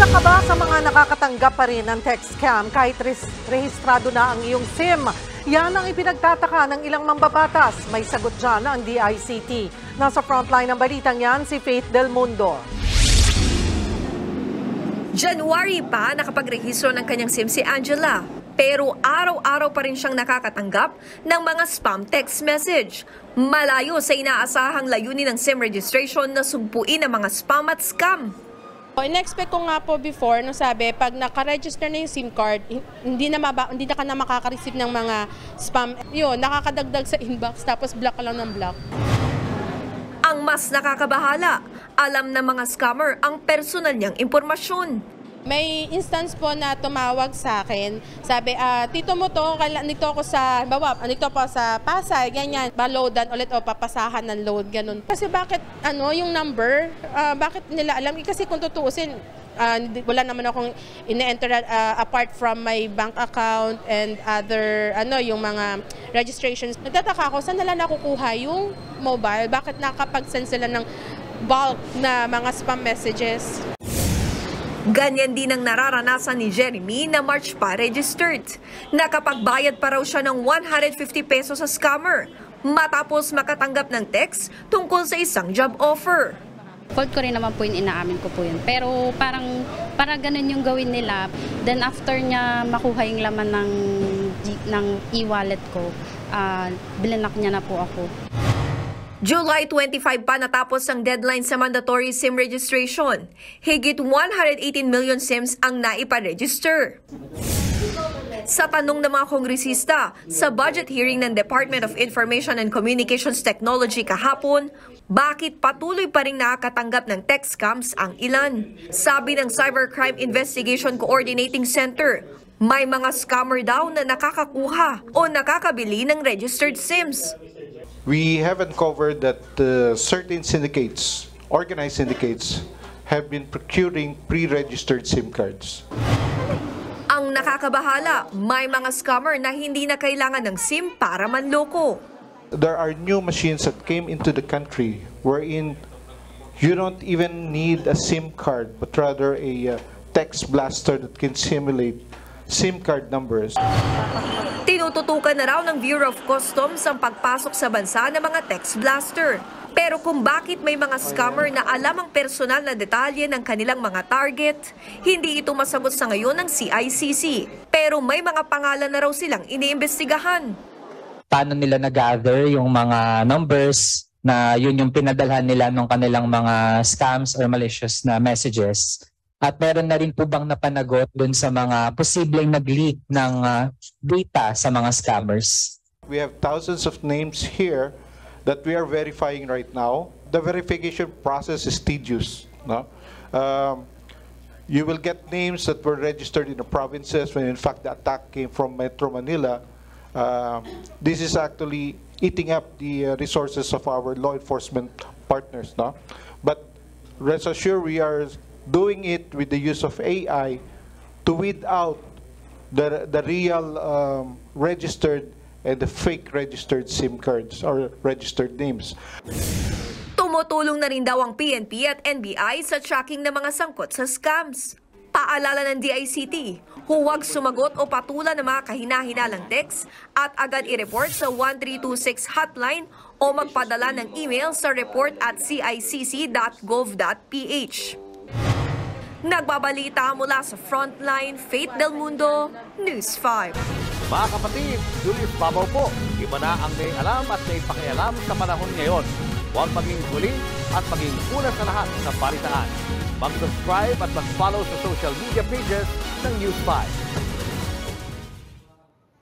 Isa ka ba sa mga nakakatanggap pa rin ng text scam kahit rehistrado na ang iyong SIM? Yan ang ipinagtataka ng ilang mambabatas. May sagot dyan ang DICT. Nasa frontline ng balitang yan si Faith Del Mundo. January pa nakapagrehistro ng kanyang SIM si Angela. Pero araw-araw pa rin siyang nakakatanggap ng mga spam text message. Malayo sa inaasahang layunin ng SIM registration na sugpuin ang mga spam at scam. In-expect ko nga po before, no, sabi, pag naka-register na yung SIM card, hindi na ka na makaka-receive ng mga spam. Yun, nakakadagdag sa inbox, tapos block ka lang ng block. Ang mas nakakabahala, alam ng mga scammer ang personal niyang impormasyon. May instance po na tumawag sa akin, sabi, tito mo to, nito ako sa, nito po sa Pasay, ganyan, ba-loadan ulit o papasahan ng load, ganun. Kasi bakit, yung number, bakit nila alam? Kasi kung tutuusin, wala naman akong ine-enter apart from my bank account and other, yung mga registrations. Nagtataka ako, saan nila nakukuha yung mobile? Bakit nakapag-send sila ng bulk na mga spam messages? Ganyan din ang nararanasan ni Jeremy na March pa registered. Nakapagbayad pa raw siya ng 150 pesos sa scammer matapos makatanggap ng text tungkol sa isang job offer. Fault ko rin naman po yun, inaamin ko po yun. Pero para ganun yung gawin nila, then after niya makuha yung laman ng e-wallet ko, bilinak niya na po ako. July 25 pa natapos ang deadline sa mandatory SIM registration. Higit 118 million SIMs ang naipa-register. Sa tanong ng mga kongresista sa budget hearing ng Department of Information and Communications Technology kahapon, bakit patuloy pa rin nakakatanggap ng text scams ang ilan? Sabi ng Cybercrime Investigation Coordinating Center, may mga scammer daw na nakakakuha o nakakabili ng registered SIMs. We have uncovered that certain syndicates, organized syndicates, have been procuring pre-registered SIM cards. Ang nakakabahala, may mga scammer na hindi na kailangan ng SIM para manloko. There are new machines that came into the country wherein you don't even need a SIM card, but rather a text blaster that can simulate SIM card numbers. Tinututukan na raw ng Bureau of Customs ang pagpasok sa bansa ng mga text blaster. Pero kung bakit may mga scammer na alam ang personal na detalye ng kanilang mga target, hindi ito masagot sa ngayon ng CICC. Pero may mga pangalan na raw silang iniimbestigahan. Paano nila na-gather yung mga numbers na yun yung pinadalhan nila ng kanilang mga scams or malicious na messages? At meron na rin po bang napanagot dun sa mga posibleng nag-leak ng data sa mga scammers? We have thousands of names here that we are verifying right now. The verification process is tedious. No? You will get names that were registered in the provinces when in fact the attack came from Metro Manila. This is actually eating up the resources of our law enforcement partners. No? But rest assured, we are doing it with the use of AI to weed out the real registered and the fake registered SIM cards or registered names. Tumutulong na rin daw ang PNP at NBI sa tracking ng mga sangkot sa scams. Paalala ng DICT, huwag sumagot o patulan ng mga kahina-hinalang text at agad i-report sa 1326 hotline o magpadala ng email sa report@cicc.gov.ph. Nagbabalita mula sa Frontline, Faith Del Mundo, News 5. Mga kapatid, Julius Babaw po. Iba na ang may alam at may pakialam sa panahon ngayon. Huwag maging huli at maging una sa lahat sa balitaan. Mag-subscribe at mag-follow sa social media pages ng News 5.